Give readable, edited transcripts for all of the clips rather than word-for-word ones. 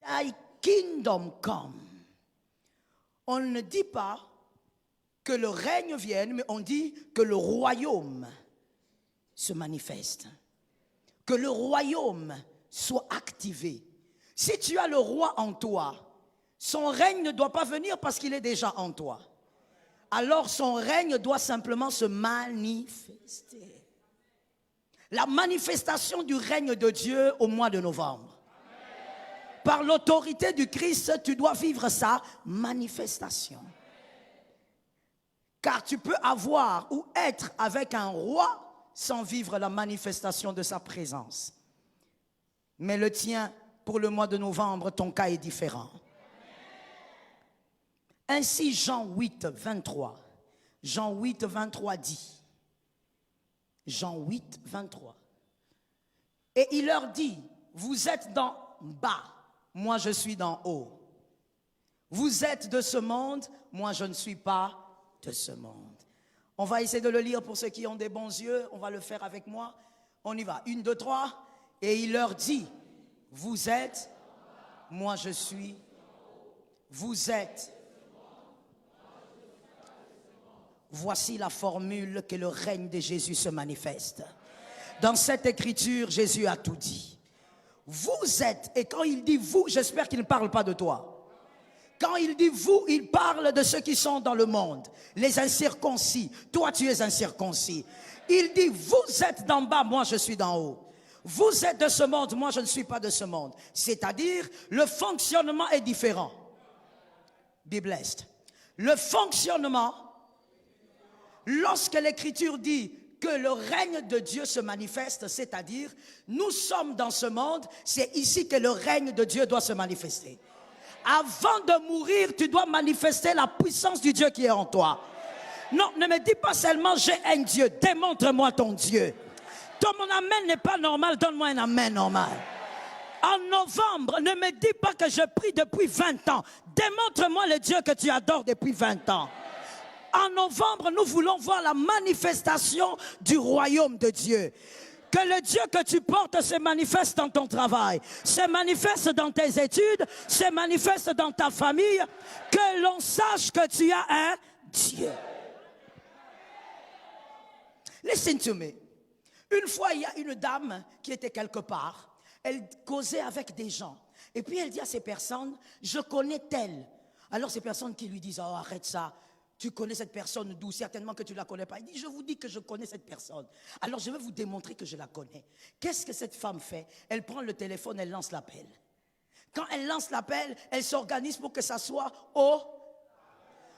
Thy kingdom come. On ne dit pas que le règne vienne, mais on dit que le royaume se manifeste. Que le royaume soit activé. Si tu as le roi en toi, son règne ne doit pas venir parce qu'il est déjà en toi. Alors son règne doit simplement se manifester. La manifestation du règne de Dieu au mois de novembre. Par l'autorité du Christ, tu dois vivre sa manifestation. Car tu peux avoir ou être avec un roi sans vivre la manifestation de sa présence. Mais le tien, pour le mois de novembre, ton cas est différent. Ainsi, Jean 8, 23. Jean 8, 23 dit. Jean 8, 23. Et il leur dit, vous êtes d'en bas, moi je suis d'en haut. Vous êtes de ce monde, moi je ne suis pas de ce monde. On va essayer de le lire pour ceux qui ont des bons yeux. On va le faire avec moi. On y va. 1, 2, 3. Et il leur dit, vous êtes, moi je suis. Vous êtes. Voici la formule que le règne de Jésus se manifeste. Dans cette écriture, Jésus a tout dit. Vous êtes, et quand il dit vous, j'espère qu'il ne parle pas de toi. Quand il dit vous, il parle de ceux qui sont dans le monde, les incirconcis. Toi, tu es incirconcis. Il dit, vous êtes d'en bas, moi je suis d'en haut. Vous êtes de ce monde, moi je ne suis pas de ce monde. C'est-à-dire, le fonctionnement est différent. Be blessed. Le fonctionnement, lorsque l'Écriture dit que le règne de Dieu se manifeste, c'est-à-dire, nous sommes dans ce monde, c'est ici que le règne de Dieu doit se manifester. Avant de mourir, tu dois manifester la puissance du Dieu qui est en toi. Non, ne me dis pas seulement j'ai un Dieu, démontre-moi ton Dieu. Toi, mon amen n'est pas normal, donne-moi un amen normal. En novembre, ne me dis pas que je prie depuis 20 ans. Démontre-moi le Dieu que tu adores depuis 20 ans. En novembre, nous voulons voir la manifestation du royaume de Dieu. Que le Dieu que tu portes se manifeste dans ton travail, se manifeste dans tes études, se manifeste dans ta famille, que l'on sache que tu as un Dieu. Listen to me. Une fois, il y a une dame qui était quelque part, elle causait avec des gens. Et puis elle dit à ces personnes, je connais telle. Alors ces personnes qui lui disent, oh arrête ça. Tu connais cette personne d'où? Certainement que tu ne la connais pas. Il dit, je vous dis que je connais cette personne. Alors je vais vous démontrer que je la connais. Qu'est-ce que cette femme fait? Elle prend le téléphone, elle lance l'appel. Quand elle lance l'appel, elle s'organise pour que ça soit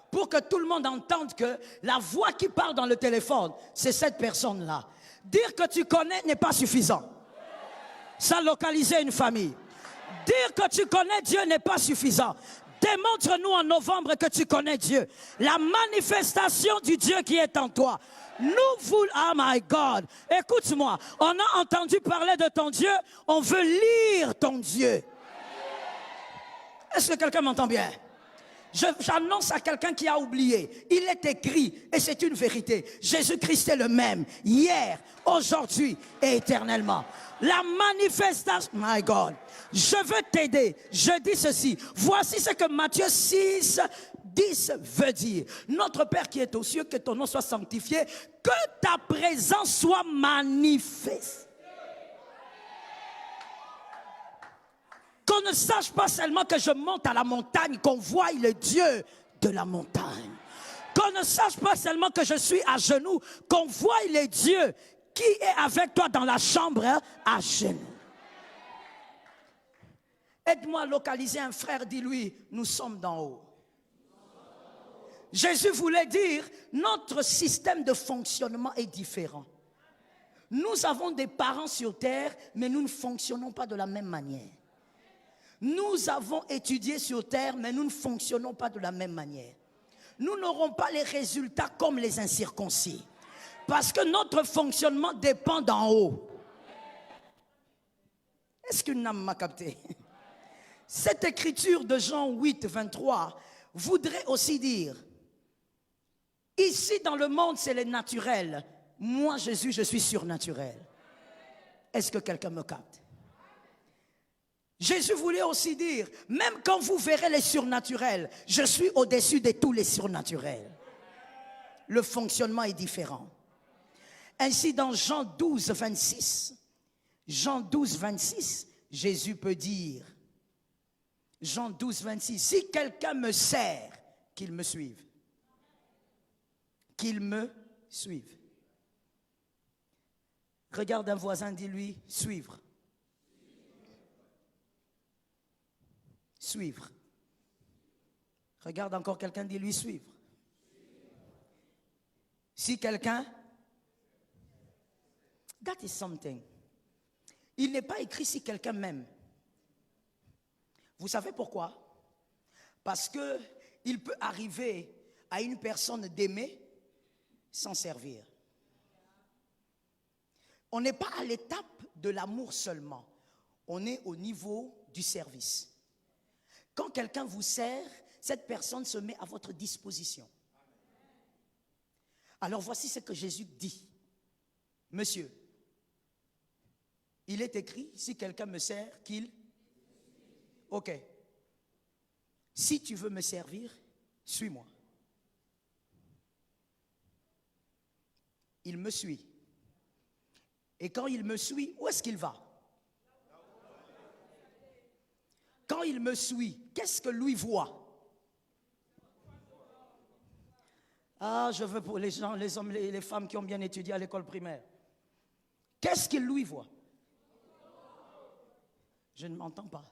pour que tout le monde entende que la voix qui parle dans le téléphone, c'est cette personne-là. Dire que tu connais n'est pas suffisant. Ça localiser une famille. Dire que tu connais Dieu n'est pas suffisant. Démontre-nous en novembre que tu connais Dieu. La manifestation du Dieu qui est en toi. Nous voulons, oh my God, écoute-moi, on a entendu parler de ton Dieu, on veut lire ton Dieu. Est-ce que quelqu'un m'entend bien? J'annonce à quelqu'un qui a oublié. Il est écrit, et c'est une vérité. Jésus-Christ est le même, hier, aujourd'hui et éternellement. La manifestation, my God, je veux t'aider. Je dis ceci. Voici ce que Matthieu 6, 10 veut dire. Notre Père qui est aux cieux, que ton nom soit sanctifié, que ta présence soit manifeste. Qu'on ne sache pas seulement que je monte à la montagne, qu'on voie le Dieu de la montagne. Qu'on ne sache pas seulement que je suis à genoux, qu'on voie le Dieu qui est avec toi dans la chambre à genoux. Aide-moi à localiser un frère, dis-lui, nous sommes d'en haut. Jésus voulait dire, notre système de fonctionnement est différent. Nous avons des parents sur terre, mais nous ne fonctionnons pas de la même manière. Nous avons étudié sur terre, mais nous ne fonctionnons pas de la même manière. Nous n'aurons pas les résultats comme les incirconcis. Parce que notre fonctionnement dépend d'en haut. Est-ce qu'une âme m'a capté? Cette écriture de Jean 8, 23 voudrait aussi dire, ici dans le monde c'est le naturel. Moi Jésus, je suis surnaturel. Est-ce que quelqu'un me capte? Jésus voulait aussi dire, même quand vous verrez les surnaturels, je suis au-dessus de tous les surnaturels. Le fonctionnement est différent. Ainsi, dans Jean 12, 26, Jean 12, 26, Jésus peut dire, Jean 12, 26, si quelqu'un me sert, qu'il me suive. Qu'il me suive. Regarde un voisin, dis-lui, suivre. Suivre. Regarde encore quelqu'un, dis-lui, suivre. Si quelqu'un, that is something. Il n'est pas écrit si quelqu'un m'aime. Vous savez pourquoi? Parce que il peut arriver à une personne d'aimer sans servir. On n'est pas à l'étape de l'amour seulement. On est au niveau du service. Quand quelqu'un vous sert, cette personne se met à votre disposition. Alors voici ce que Jésus dit. Monsieur, il est écrit, si quelqu'un me sert, qu'il... Ok. Si tu veux me servir, suis-moi. Il me suit. Et quand il me suit, où est-ce qu'il va? Quand il me suit, qu'est-ce que lui voit? Ah, je veux pour les gens, les hommes et les femmes qui ont bien étudié à l'école primaire. Qu'est-ce qu'il lui voit? Je ne m'entends pas.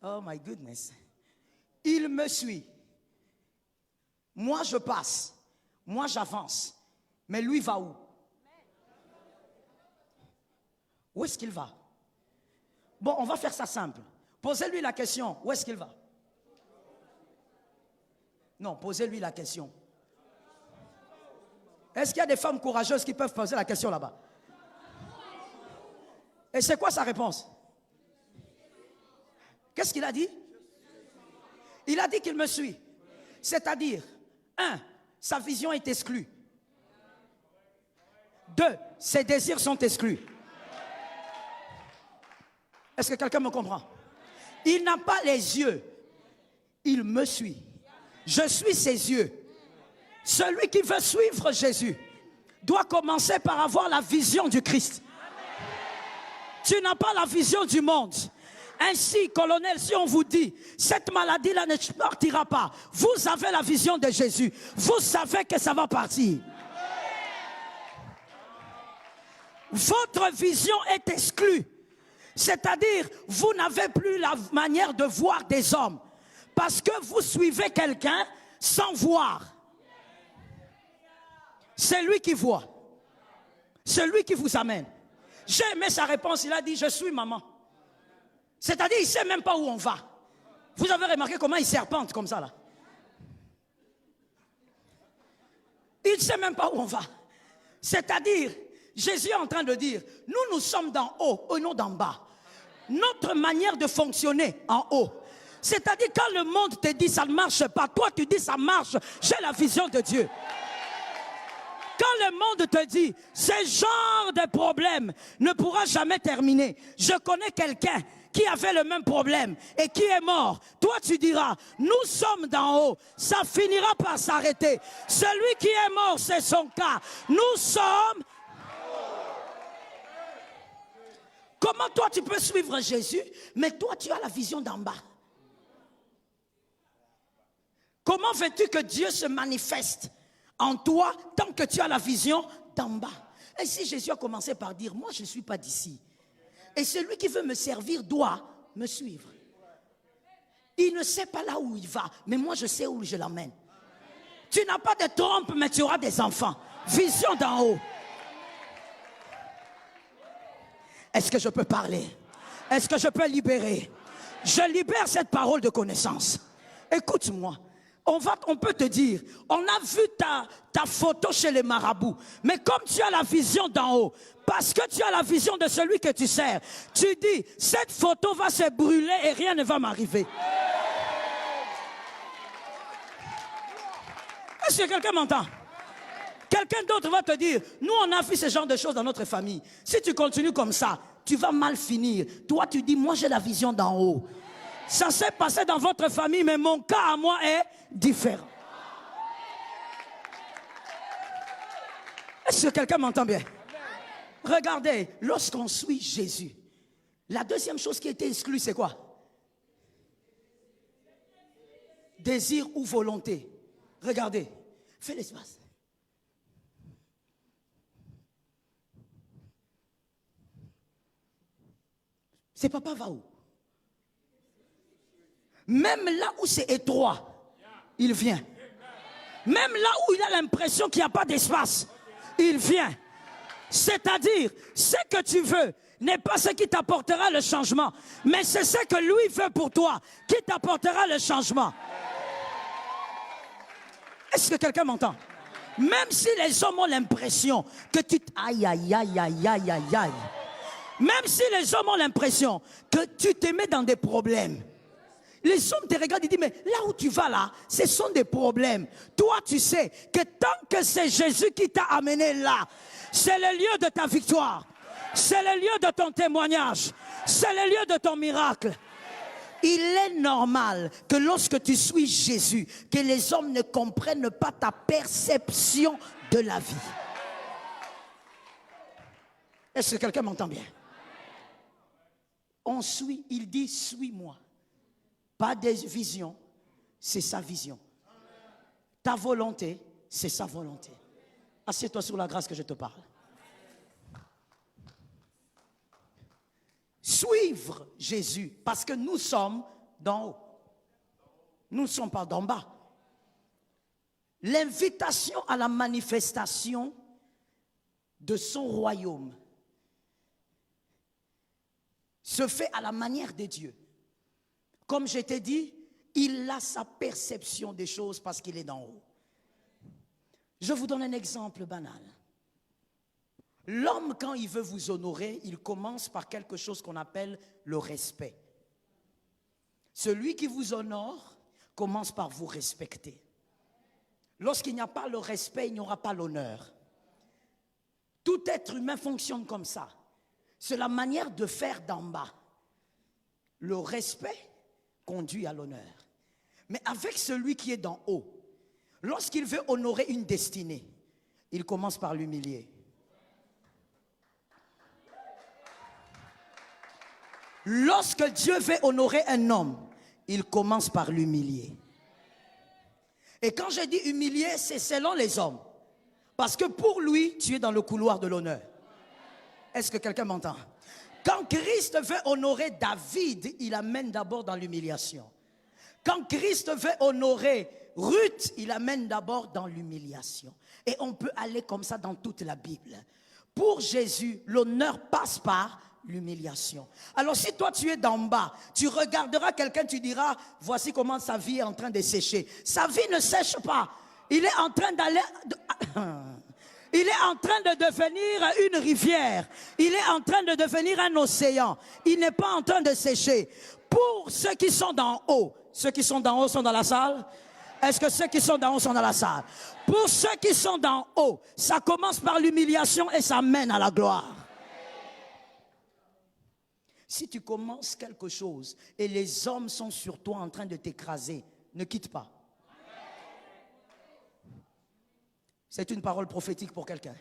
Oh my goodness. Il me suit. Moi, je passe. Moi, j'avance. Mais lui va où? Où est-ce qu'il va? Bon, on va faire ça simple. Posez-lui la question. Où est-ce qu'il va? Non, posez-lui la question. Est-ce qu'il y a des femmes courageuses qui peuvent poser la question là-bas? Et c'est quoi sa réponse? Qu'est-ce qu'il a dit? Il a dit qu'il me suit. C'est-à-dire, 1, sa vision est exclue. 2, ses désirs sont exclus. Est-ce que quelqu'un me comprend? Il n'a pas les yeux. Il me suit. Je suis ses yeux. Celui qui veut suivre Jésus doit commencer par avoir la vision du Christ. Tu n'as pas la vision du monde. Ainsi, colonel, si on vous dit, cette maladie-là ne partira pas, vous avez la vision de Jésus. Vous savez que ça va partir. Votre vision est exclue. C'est-à-dire, vous n'avez plus la manière de voir des hommes. Parce que vous suivez quelqu'un sans voir. C'est lui qui voit. C'est lui qui vous amène. J'ai aimé sa réponse, il a dit, je suis maman. C'est-à-dire, il ne sait même pas où on va. Vous avez remarqué comment il serpente comme ça là? Il ne sait même pas où on va. C'est-à-dire, Jésus est en train de dire, nous sommes d'en haut et non d'en bas. Notre manière de fonctionner en haut. C'est-à-dire, quand le monde te dit ça ne marche pas, toi tu dis ça marche, j'ai la vision de Dieu. Quand le monde te dit, ce genre de problème ne pourra jamais terminer. Je connais quelqu'un qui avait le même problème et qui est mort. Toi tu diras, nous sommes d'en haut, ça finira par s'arrêter. Celui qui est mort, c'est son cas. Nous sommes... Comment toi tu peux suivre Jésus, mais toi tu as la vision d'en bas? Comment veux-tu que Dieu se manifeste en toi tant que tu as la vision d'en bas? Et si Jésus a commencé par dire, moi je ne suis pas d'ici. Et celui qui veut me servir doit me suivre. Il ne sait pas là où il va, mais moi je sais où je l'emmène. Tu n'as pas de trompe, mais tu auras des enfants. Vision d'en haut. Est-ce que je peux parler? Est-ce que je peux libérer? Je libère cette parole de connaissance. Écoute-moi. On peut te dire, on a vu ta photo chez les marabouts, mais comme tu as la vision d'en haut, parce que tu as la vision de celui que tu sers, tu dis, cette photo va se brûler et rien ne va m'arriver. Est-ce que quelqu'un m'entend? Quelqu'un d'autre va te dire, nous on a vu ce genre de choses dans notre famille. Si tu continues comme ça, tu vas mal finir. Toi, tu dis, moi j'ai la vision d'en haut. Ça s'est passé dans votre famille, mais mon cas à moi est différent. Est-ce que quelqu'un m'entend bien? Regardez, lorsqu'on suit Jésus, la deuxième chose qui a été exclue, c'est quoi? Désir ou volonté. Regardez, fais l'espace. C'est papa va où? Même là où c'est étroit, il vient. Même là où il a l'impression qu'il n'y a pas d'espace, il vient. C'est-à-dire, ce que tu veux n'est pas ce qui t'apportera le changement, mais c'est ce que lui veut pour toi qui t'apportera le changement. Est-ce que quelqu'un m'entend? Même si les hommes ont l'impression que tu... Aïe, aïe, aïe, aïe, aïe, aïe, aïe. Même si les hommes ont l'impression que tu te mets dans des problèmes. Les hommes te regardent et disent, mais là où tu vas là, ce sont des problèmes. Toi, tu sais que tant que c'est Jésus qui t'a amené là, c'est le lieu de ta victoire. C'est le lieu de ton témoignage. C'est le lieu de ton miracle. Il est normal que lorsque tu suis Jésus, que les hommes ne comprennent pas ta perception de la vie. Est-ce que quelqu'un m'entend bien? On suit, il dit, suis-moi. Pas des visions, c'est sa vision. Ta volonté, c'est sa volonté. Assieds-toi sur la grâce que je te parle. Suivre Jésus, parce que nous sommes d'en haut. Nous ne sommes pas d'en bas. L'invitation à la manifestation de son royaume se fait à la manière de Dieu. Comme je t'ai dit, il a sa perception des choses parce qu'il est d'en haut. Je vous donne un exemple banal. L'homme, quand il veut vous honorer, il commence par quelque chose qu'on appelle le respect. Celui qui vous honore commence par vous respecter. Lorsqu'il n'y a pas le respect, il n'y aura pas l'honneur. Tout être humain fonctionne comme ça. C'est la manière de faire d'en bas. Le respect conduit à l'honneur. Mais avec celui qui est d'en haut, lorsqu'il veut honorer une destinée, il commence par l'humilier. Lorsque Dieu veut honorer un homme, il commence par l'humilier. Et quand je dis humilier, c'est selon les hommes. Parce que pour lui, tu es dans le couloir de l'honneur. Est-ce que quelqu'un m'entend? Quand Christ veut honorer David, il amène d'abord dans l'humiliation. Quand Christ veut honorer Ruth, il amène d'abord dans l'humiliation. Et on peut aller comme ça dans toute la Bible. Pour Jésus, l'honneur passe par l'humiliation. Alors si toi tu es d'en bas, tu regarderas quelqu'un, tu diras, voici comment sa vie est en train de sécher. Sa vie ne sèche pas. Il est en train d'aller... Il est en train de devenir une rivière. Il est en train de devenir un océan. Il n'est pas en train de sécher. Pour ceux qui sont d'en haut, ceux qui sont d'en haut sont dans la salle? Est-ce que ceux qui sont d'en haut sont dans la salle? Pour ceux qui sont d'en haut, ça commence par l'humiliation et ça mène à la gloire. Si tu commences quelque chose et les hommes sont sur toi en train de t'écraser, ne quitte pas. C'est une parole prophétique pour quelqu'un.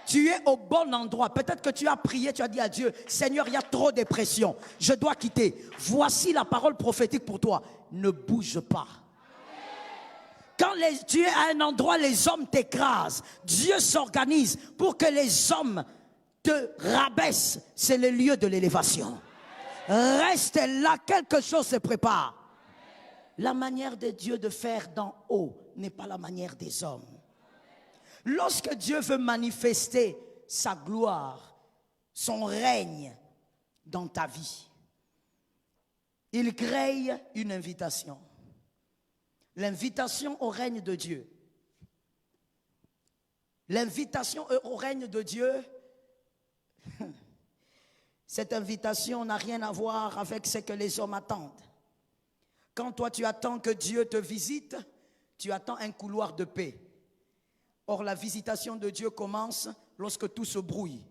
Tu es au bon endroit. Peut-être que tu as prié, tu as dit à Dieu, Seigneur, il y a trop de pression. Je dois quitter. Voici la parole prophétique pour toi. Ne bouge pas. Quand tu es à un endroit, les hommes t'écrasent. Dieu s'organise pour que les hommes te rabaissent. C'est le lieu de l'élévation. Reste là, quelque chose se prépare. La manière de Dieu de faire d'en haut n'est pas la manière des hommes. Lorsque Dieu veut manifester sa gloire, son règne dans ta vie, il crée une invitation. L'invitation au règne de Dieu. L'invitation au règne de Dieu, cette invitation n'a rien à voir avec ce que les hommes attendent. Quand toi tu attends que Dieu te visite, tu attends un couloir de paix. Or, la visitation de Dieu commence lorsque tout se brouille.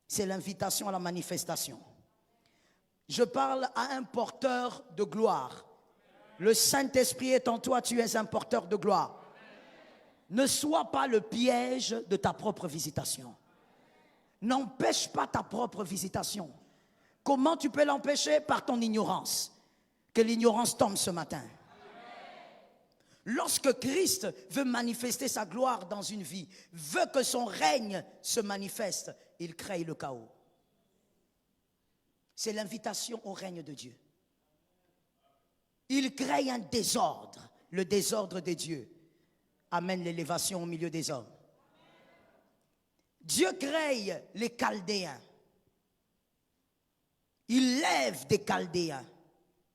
c'est l'invitation à la manifestation. Je parle à un porteur de gloire. Le Saint-Esprit est en toi, tu es un porteur de gloire. Ne sois pas le piège de ta propre visitation. N'empêche pas ta propre visitation. Comment tu peux l'empêcher? Par ton ignorance. Que l'ignorance tombe ce matin. Lorsque Christ veut manifester sa gloire dans une vie, veut que son règne se manifeste, il crée le chaos. C'est l'invitation au règne de Dieu. Il crée un désordre. Le désordre de Dieu amène l'élévation au milieu des hommes. Dieu crée les Chaldéens. Il lève des Chaldéens.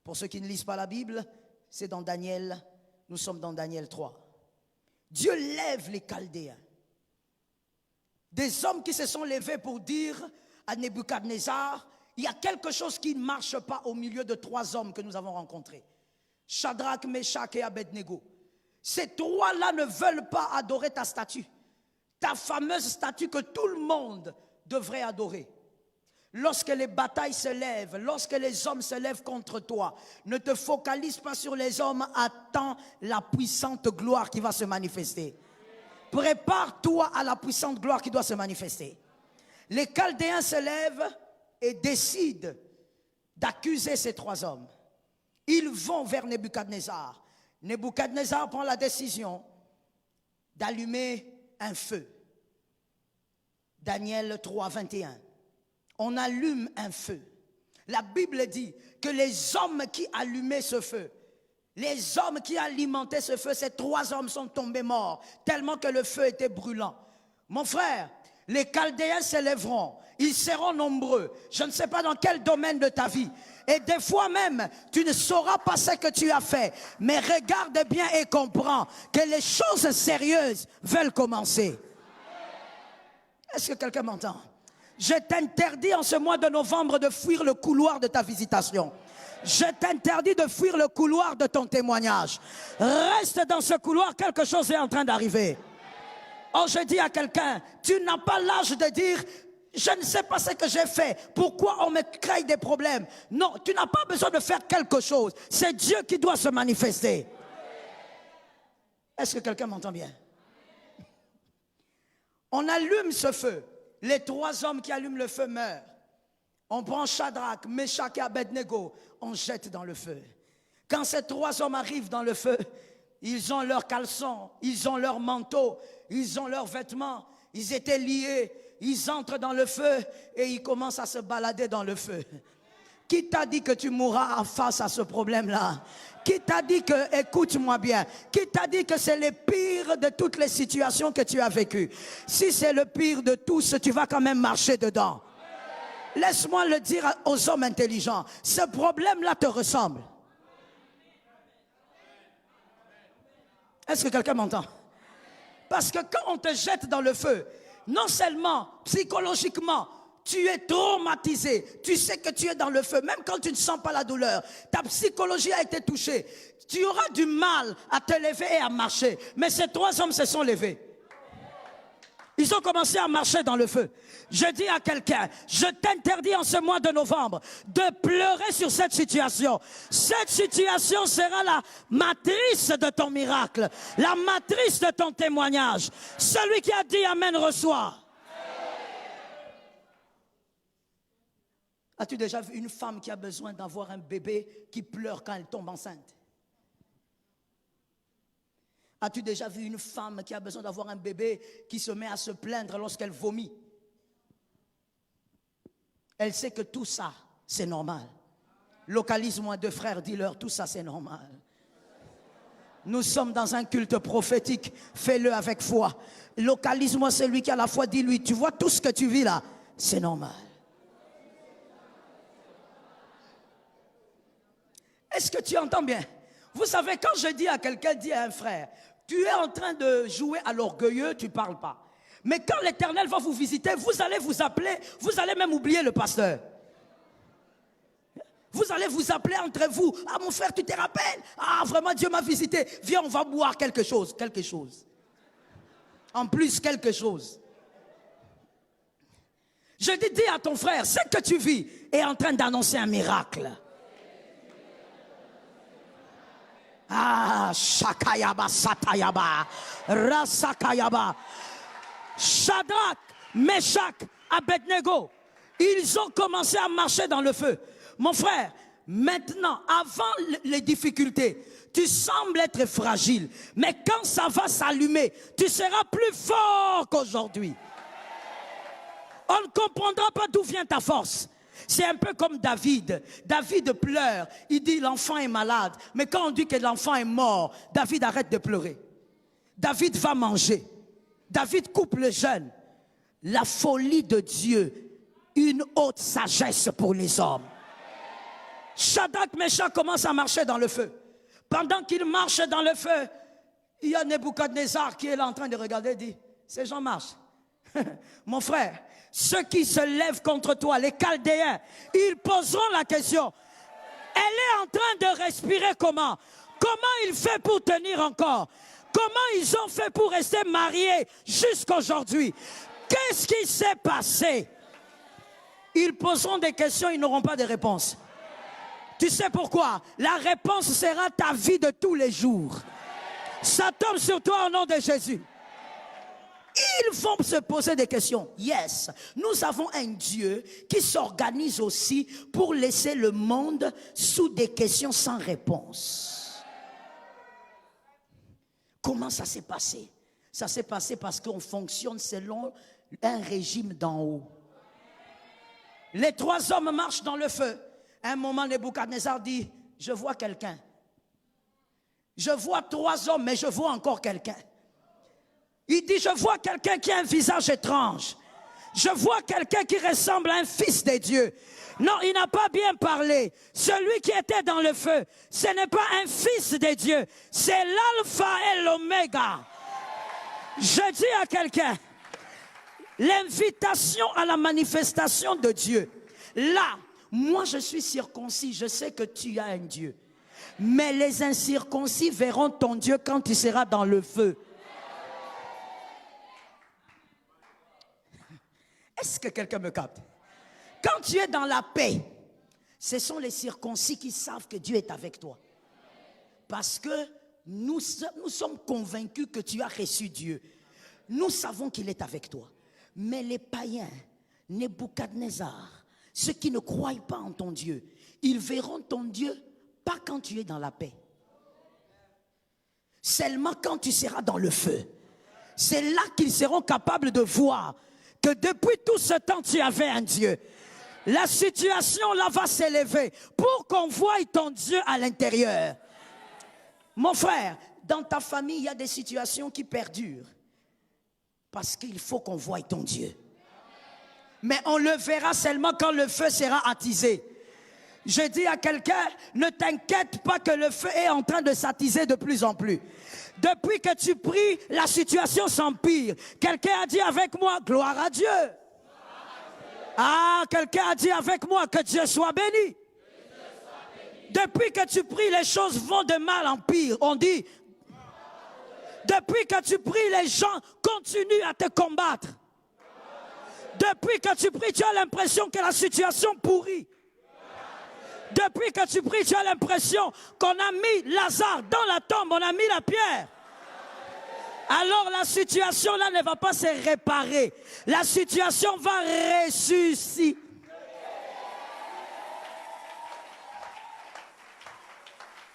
Pour ceux qui ne lisent pas la Bible, c'est dans Daniel. Nous sommes dans Daniel 3. Dieu lève les Chaldéens. Des hommes qui se sont levés pour dire à Nebuchadnezzar, il y a quelque chose qui ne marche pas au milieu de 3 hommes que nous avons rencontrés. Shadrach, Meshach et Abednego. Ces 3-là ne veulent pas adorer ta statue. Ta fameuse statue que tout le monde devrait adorer. Lorsque les batailles se lèvent, lorsque les hommes se lèvent contre toi, ne te focalise pas sur les hommes, attends la puissante gloire qui va se manifester. Prépare-toi à la puissante gloire qui doit se manifester. Les Chaldéens se lèvent et décident d'accuser ces 3 hommes. Ils vont vers Nebuchadnezzar. Nebuchadnezzar prend la décision d'allumer un feu. Daniel 3, 21. On allume un feu. La Bible dit que les hommes qui allumaient ce feu, les hommes qui alimentaient ce feu, ces 3 hommes sont tombés morts, tellement que le feu était brûlant. Mon frère, les Chaldéens s'élèveront, ils seront nombreux. Je ne sais pas dans quel domaine de ta vie. Et des fois même, tu ne sauras pas ce que tu as fait. Mais regarde bien et comprends que les choses sérieuses veulent commencer. Est-ce que quelqu'un m'entend? Je t'interdis en ce mois de novembre de fuir le couloir de ta visitation. Je t'interdis de fuir le couloir de ton témoignage. Reste dans ce couloir, quelque chose est en train d'arriver. Oh, je dis à quelqu'un, tu n'as pas l'âge de dire, je ne sais pas ce que j'ai fait, pourquoi on me crée des problèmes. Non, tu n'as pas besoin de faire quelque chose. C'est Dieu qui doit se manifester. Est-ce que quelqu'un m'entend bien? On allume ce feu. Les 3 hommes qui allument le feu meurent. On prend Shadrach, Meshach et Abednego, on jette dans le feu. Quand ces 3 hommes arrivent dans le feu, ils ont leurs caleçons, ils ont leurs manteaux, ils ont leurs vêtements, ils étaient liés, ils entrent dans le feu et ils commencent à se balader dans le feu. Qui t'a dit que tu mourras face à ce problème-là? Qui t'a dit que, écoute-moi bien, qui t'a dit que c'est le pire de toutes les situations que tu as vécues? Si c'est le pire de tous, tu vas quand même marcher dedans. Laisse-moi le dire aux hommes intelligents, ce problème-là te ressemble. Est-ce que quelqu'un m'entend? Parce que quand on te jette dans le feu, non seulement psychologiquement, tu es traumatisé, tu sais que tu es dans le feu, même quand tu ne sens pas la douleur, ta psychologie a été touchée, tu auras du mal à te lever et à marcher. Mais ces 3 hommes se sont levés. Ils ont commencé à marcher dans le feu. Je dis à quelqu'un, je t'interdis en ce mois de novembre de pleurer sur cette situation. Cette situation sera la matrice de ton miracle, la matrice de ton témoignage. Celui qui a dit Amen reçoit. As-tu déjà vu une femme qui a besoin d'avoir un bébé qui pleure quand elle tombe enceinte? As-tu déjà vu une femme qui a besoin d'avoir un bébé qui se met à se plaindre lorsqu'elle vomit? Elle sait que tout ça, c'est normal. Localise-moi 2 frères, dis-leur, tout ça, c'est normal. Nous sommes dans un culte prophétique, fais-le avec foi. Localise-moi celui qui a la foi, dis-lui, tu vois tout ce que tu vis là, c'est normal. Est-ce que tu entends bien? Vous savez, quand je dis à quelqu'un, dis à un frère, tu es en train de jouer à l'orgueilleux, tu ne parles pas. Mais quand l'Éternel va vous visiter, vous allez vous appeler, vous allez même oublier le pasteur. Vous allez vous appeler entre vous. Ah mon frère, tu te rappelles? Ah vraiment, Dieu m'a visité. Viens, on va boire quelque chose. Quelque chose. En plus, quelque chose. Je dis à ton frère, ce que tu vis est en train d'annoncer un miracle. Ah, Shakayaba, Satayaba, Rasakayaba. Shadrach, Meshach, Abednego, ils ont commencé à marcher dans le feu. Mon frère, maintenant, avant les difficultés, tu sembles être fragile, mais quand ça va s'allumer, tu seras plus fort qu'aujourd'hui. On ne comprendra pas d'où vient ta force. C'est un peu comme David. David pleure. Il dit l'enfant est malade. Mais quand on dit que l'enfant est mort, David arrête de pleurer. David va manger. David coupe le jeûne. La folie de Dieu, une haute sagesse pour les hommes. Shadrach, Meshach commence à marcher dans le feu. Pendant qu'il marche dans le feu, il y a Nebuchadnezzar qui est là en train de regarder et dit, ces gens marchent. Mon frère, ceux qui se lèvent contre toi, les Chaldéens, ils poseront la question. Elle est en train de respirer comment? Comment il fait pour tenir encore? Comment ils ont fait pour rester mariés jusqu'aujourd'hui? Qu'est-ce qui s'est passé? Ils poseront des questions, ils n'auront pas de réponse. Tu sais pourquoi? La réponse sera ta vie de tous les jours. Ça tombe sur toi au nom de Jésus. Ils vont se poser des questions. Yes, nous avons un Dieu qui s'organise aussi pour laisser le monde sous des questions sans réponse. Comment ça s'est passé? Ça s'est passé parce qu'on fonctionne selon un régime d'en haut. Les trois hommes marchent dans le feu. À un moment, Nebuchadnezzar dit, je vois quelqu'un. Je vois trois hommes, mais je vois encore quelqu'un. Il dit, je vois quelqu'un qui a un visage étrange. Je vois quelqu'un qui ressemble à un fils de Dieu. Non, il n'a pas bien parlé. Celui qui était dans le feu, ce n'est pas un fils de Dieu. C'est l'alpha et l'oméga. Je dis à quelqu'un, l'invitation à la manifestation de Dieu. Là, moi je suis circoncis, je sais que tu as un Dieu. Mais les incirconcis verront ton Dieu quand tu seras dans le feu. Est-ce que quelqu'un me capte? Quand tu es dans la paix, ce sont les circoncis qui savent que Dieu est avec toi. Parce que nous sommes convaincus que tu as reçu Dieu. Nous savons qu'il est avec toi. Mais les païens, Nebuchadnezzar, ceux qui ne croient pas en ton Dieu, ils verront ton Dieu pas quand tu es dans la paix. Seulement quand tu seras dans le feu. C'est là qu'ils seront capables de voir que depuis tout ce temps, tu avais un Dieu. La situation là va s'élever pour qu'on voie ton Dieu à l'intérieur. Mon frère, dans ta famille, il y a des situations qui perdurent. Parce qu'il faut qu'on voie ton Dieu. Mais on le verra seulement quand le feu sera attisé. Je dis à quelqu'un, ne t'inquiète pas que le feu est en train de s'attiser de plus en plus. Depuis que tu pries, la situation s'empire. Quelqu'un a dit avec moi, gloire à Dieu. Ah, quelqu'un a dit avec moi, que Dieu soit béni. Depuis que tu pries, les choses vont de mal en pire. On dit, depuis que tu pries, les gens continuent à te combattre. Depuis que tu pries, tu as l'impression que la situation pourrit. Depuis que tu pries, tu as l'impression qu'on a mis Lazare dans la tombe, on a mis la pierre. Alors la situation là ne va pas se réparer. La situation va ressusciter.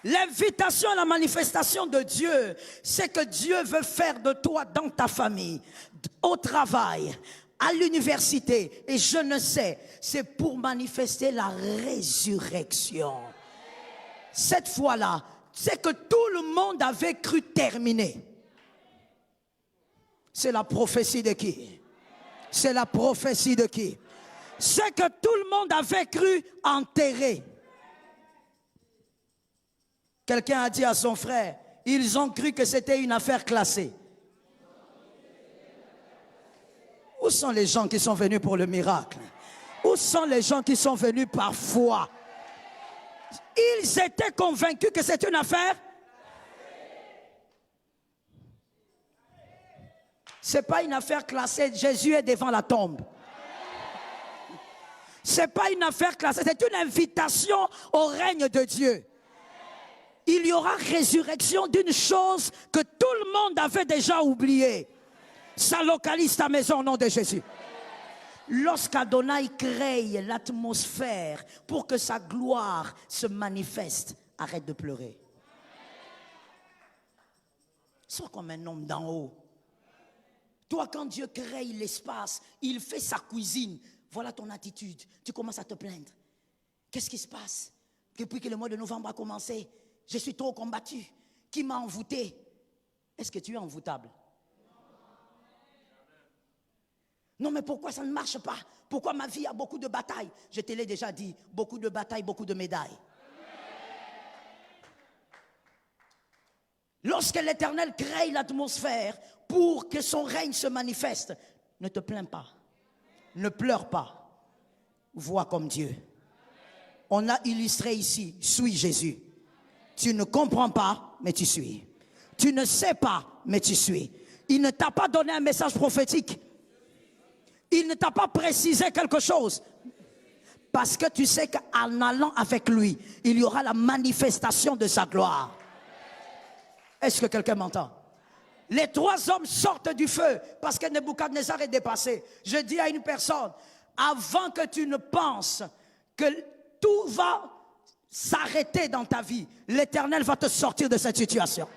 L'invitation à la manifestation de Dieu, c'est que Dieu veut faire de toi dans ta famille, au travail, à l'université, et je ne sais, c'est pour manifester la résurrection. Cette fois-là, c'est que tout le monde avait cru terminer. C'est la prophétie de qui? C'est la prophétie de qui? C'est que tout le monde avait cru enterrer. Quelqu'un a dit à son frère, ils ont cru que c'était une affaire classée. Où sont les gens qui sont venus pour le miracle? Où sont les gens qui sont venus par foi? Ils étaient convaincus que c'est une affaire. Ce n'est pas une affaire classée. Jésus est devant la tombe. Ce n'est pas une affaire classée, c'est une invitation au règne de Dieu. Il y aura résurrection d'une chose que tout le monde avait déjà oubliée. Ça localise ta maison au nom de Jésus. Lorsqu'Adonai crée l'atmosphère pour que sa gloire se manifeste, arrête de pleurer. Sois comme un homme d'en haut. Toi, quand Dieu crée l'espace, il fait sa cuisine. Voilà ton attitude. Tu commences à te plaindre. Qu'est-ce qui se passe? Depuis que le mois de novembre a commencé, je suis trop combattu. Qui m'a envoûté? Est-ce que tu es envoûtable? Non, mais pourquoi ça ne marche pas? Pourquoi ma vie a beaucoup de batailles? Je te l'ai déjà dit, beaucoup de batailles, beaucoup de médailles. Lorsque l'Éternel crée l'atmosphère pour que son règne se manifeste, ne te plains pas, ne pleure pas, vois comme Dieu. On a illustré ici, suis Jésus. Tu ne comprends pas, mais tu suis. Tu ne sais pas, mais tu suis. Il ne t'a pas donné un message prophétique. Il ne t'a pas précisé quelque chose. Parce que tu sais qu'en allant avec lui, il y aura la manifestation de sa gloire. Est-ce que quelqu'un m'entend? Les 3 hommes sortent du feu parce que Nebuchadnezzar est dépassé. Je dis à une personne, avant que tu ne penses que tout va s'arrêter dans ta vie, l'Éternel va te sortir de cette situation.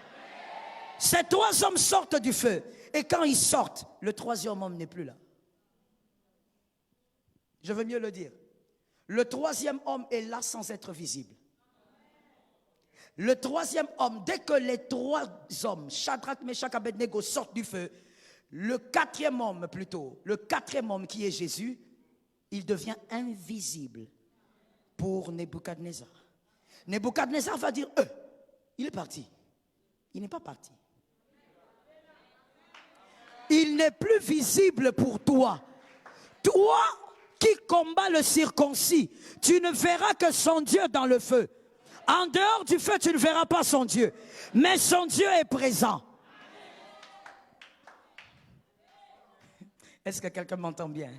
Ces 3 hommes sortent du feu. Et quand ils sortent, le 3e homme n'est plus là. Je veux mieux le dire. Le 3e homme est là sans être visible. Le 3e homme, dès que les 3 hommes, Shadrach, Meshach, Abednego, sortent du feu, le 4e homme plutôt, le 4e homme qui est Jésus, il devient invisible pour Nebuchadnezzar. Nebuchadnezzar va dire, il est parti. Il n'est pas parti. Il n'est plus visible pour toi. Toi qui combats le circoncis, tu ne verras que son Dieu dans le feu. En dehors du feu, tu ne verras pas son Dieu. Mais son Dieu est présent. Est-ce que quelqu'un m'entend bien?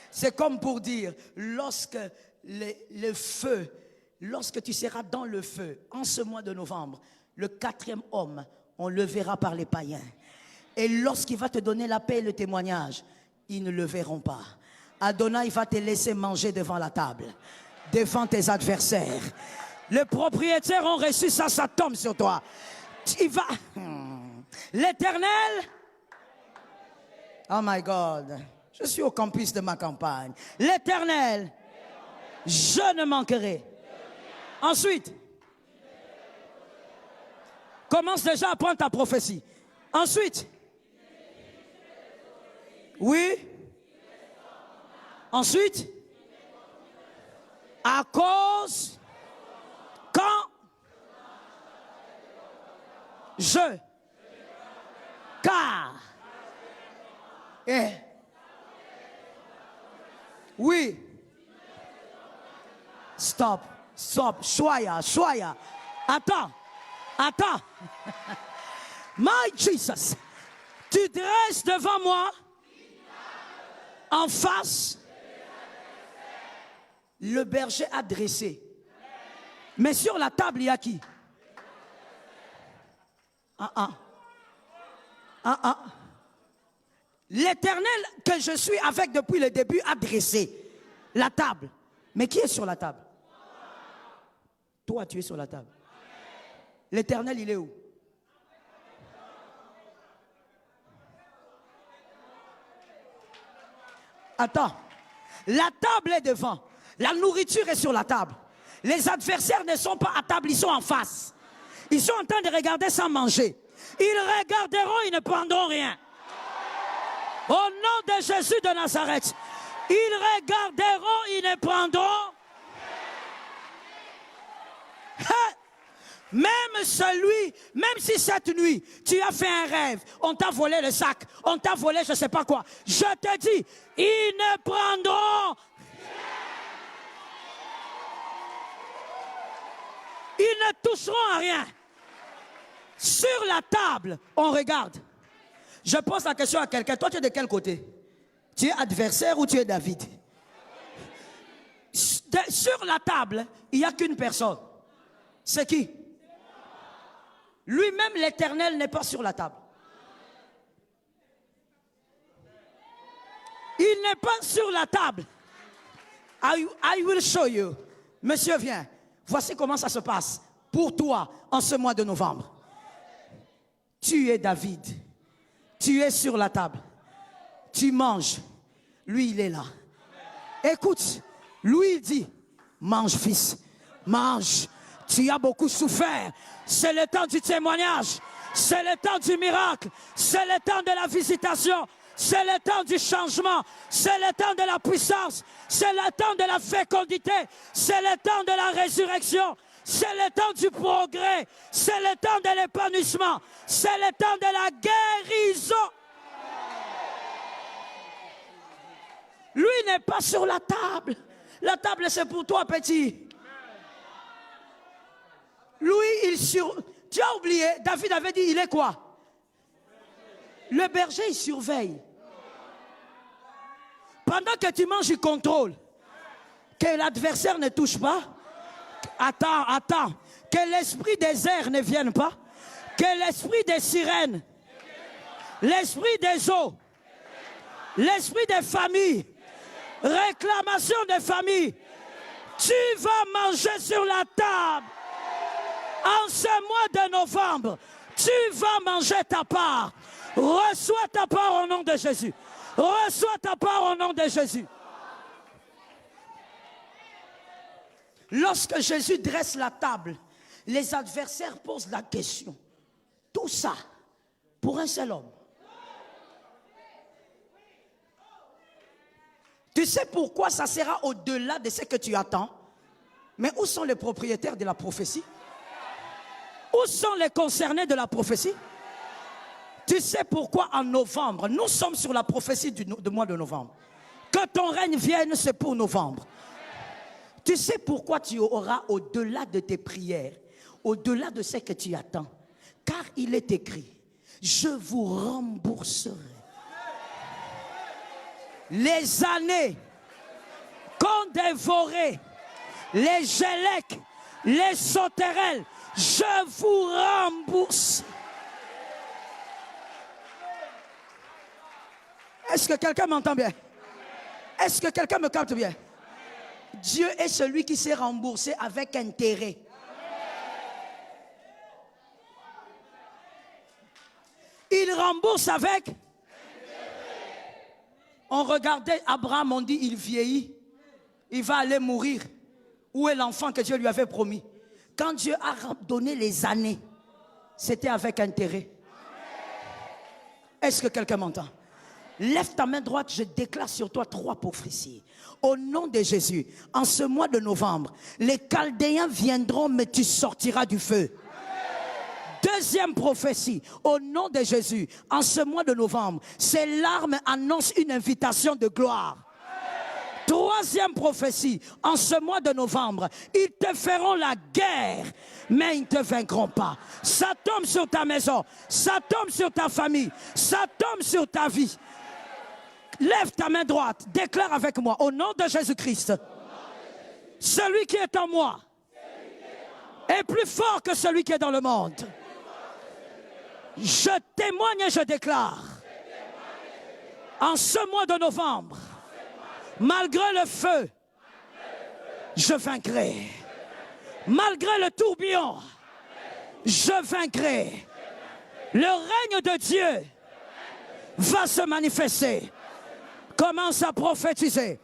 C'est comme pour dire, lorsque le feu, lorsque tu seras dans le feu, en ce mois de novembre, le 4e homme, on le verra par les païens. Et lorsqu'il va te donner la paix et le témoignage, ils ne le verront pas. Adonai va te laisser manger devant la table, devant tes adversaires. Les propriétaires ont reçu ça, ça tombe sur toi. Tu vas. L'Éternel. Oh my God. Je suis au campus de ma campagne. L'Éternel. Je ne manquerai. Ensuite. Commence déjà à prendre ta prophétie. Ensuite. Oui. Ensuite. À cause. Quand car oui, stop, choya, attends, my Jesus, tu dresses devant moi, en face, le berger a dressé. Mais sur la table, il y a qui? L'Éternel que je suis avec depuis le début a dressé la table. Mais qui est sur la table? Toi, tu es sur la table. L'Éternel, il est où? Attends. La table est devant. La nourriture est sur la table. Les adversaires ne sont pas à table, ils sont en face. Ils sont en train de regarder sans manger. Ils regarderont, ils ne prendront rien. Au nom de Jésus de Nazareth, ils regarderont, ils ne prendront. Même si cette nuit, tu as fait un rêve, on t'a volé le sac, on t'a volé je ne sais pas quoi. Je te dis, ils ne prendront. Ils ne toucheront à rien. Sur la table, on regarde. Je pose la question à quelqu'un. Toi, tu es de quel côté? Tu es adversaire ou tu es David? Sur la table, il n'y a qu'une personne. C'est qui? Lui-même, l'Éternel, n'est pas sur la table. Il n'est pas sur la table. I will show you. Monsieur, viens. Voici comment ça se passe pour toi en ce mois de novembre. Tu es David. Tu es sur la table. Tu manges. Lui, il est là. Écoute, lui, il dit, mange, fils. Mange. Tu as beaucoup souffert. C'est le temps du témoignage. C'est le temps du miracle. C'est le temps de la visitation. C'est le temps du changement. C'est le temps de la puissance. C'est le temps de la fécondité. C'est le temps de la résurrection. C'est le temps du progrès. C'est le temps de l'épanouissement. C'est le temps de la guérison. Lui n'est pas sur la table. La table, c'est pour toi, petit. Lui, tu as oublié, David avait dit, il est quoi? Le berger, il surveille. Pendant que tu manges, il contrôle. Que l'adversaire ne touche pas. Attends. Que l'esprit des airs ne vienne pas. Que l'esprit des sirènes, l'esprit des eaux, l'esprit des familles, réclamation des familles. Tu vas manger sur la table. En ce mois de novembre, tu vas manger ta part. Reçois ta part au nom de Jésus. Reçois ta part au nom de Jésus. Lorsque Jésus dresse la table, les adversaires posent la question. Tout ça pour un seul homme. Tu sais pourquoi ça sera au-delà de ce que tu attends? Mais où sont les propriétaires de la prophétie? Où sont les concernés de la prophétie? Tu sais pourquoi en novembre, nous sommes sur la prophétie du mois de novembre. Que ton règne vienne, c'est pour novembre. Tu sais pourquoi tu auras au-delà de tes prières, au-delà de ce que tu attends. Car il est écrit, je vous rembourserai les années qu'ont dévoré les Gélèques, les sauterelles. Je vous rembourse. Est-ce que quelqu'un m'entend bien? Est-ce que quelqu'un me capte bien? Dieu est celui qui s'est remboursé avec intérêt. Il rembourse avec. On regardait Abraham, on dit il vieillit, il va aller mourir. Où est l'enfant que Dieu lui avait promis? Quand Dieu a donné les années, c'était avec intérêt. Est-ce que quelqu'un m'entend? Lève ta main droite, je déclare sur toi 3 prophéties. Au nom de Jésus, en ce mois de novembre, les Chaldéens viendront, mais tu sortiras du feu. Deuxième prophétie, au nom de Jésus, en ce mois de novembre, ces larmes annoncent une invitation de gloire. Troisième prophétie, en ce mois de novembre, ils te feront la guerre, mais ils ne te vaincront pas. Ça tombe sur ta maison, ça tombe sur ta famille, ça tombe sur ta vie. Lève ta main droite, déclare avec moi, au nom de Jésus-Christ, celui qui est en moi est plus fort que celui qui est dans le monde. Je témoigne et je déclare, en ce mois de novembre, malgré le feu, je vaincrai. Malgré le tourbillon, je vaincrai. Le règne de Dieu va se manifester. Commence à prophétiser.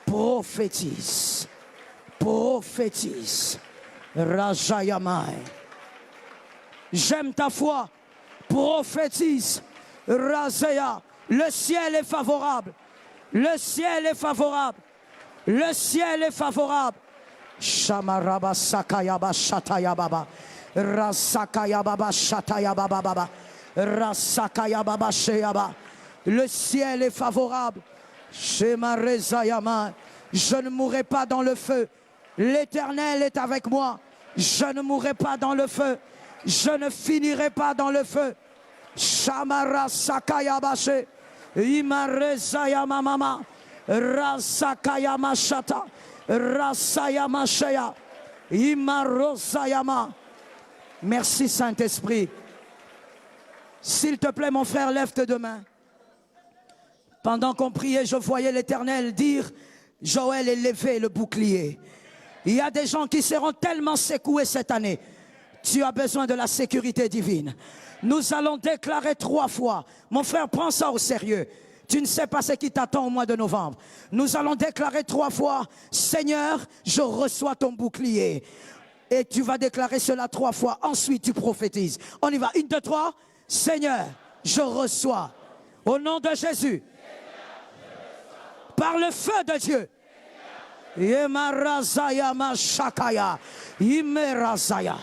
Prophétise. Prophétise. Rajayamai. J'aime ta foi. Prophétise. Razaya. Le ciel est favorable. Le ciel est favorable. Le ciel est favorable. Shamaraba sakayaba shatayababa. Rasakayababa shatayababa. Rasakayababa sheyaba. Le ciel est favorable. Shemarezayama. Je ne mourrai pas dans le feu. L'Éternel est avec moi. Je ne mourrai pas dans le feu. Je ne finirai pas dans le feu. Shamara sakayabashe. Imarezayama mama. Rasakaya Mashata, Rasaya Mashaya, Imarosayama. Merci Saint-Esprit. S'il te plaît, mon frère, lève tes deux mains. Pendant qu'on priait, je voyais l'Éternel dire, Joël est levé le bouclier. Il y a des gens qui seront tellement secoués cette année. Tu as besoin de la sécurité divine. Nous allons déclarer 3 fois. Mon frère, prends ça au sérieux. Tu ne sais pas ce qui t'attend au mois de novembre. Nous allons déclarer 3 fois, Seigneur, je reçois ton bouclier. Et tu vas déclarer cela 3 fois. Ensuite, tu prophétises. On y va. 1, 2, 3. Seigneur, je reçois. Au nom de Jésus. Par le feu de Dieu. Yemarazaya mashakaya. Imerazaya.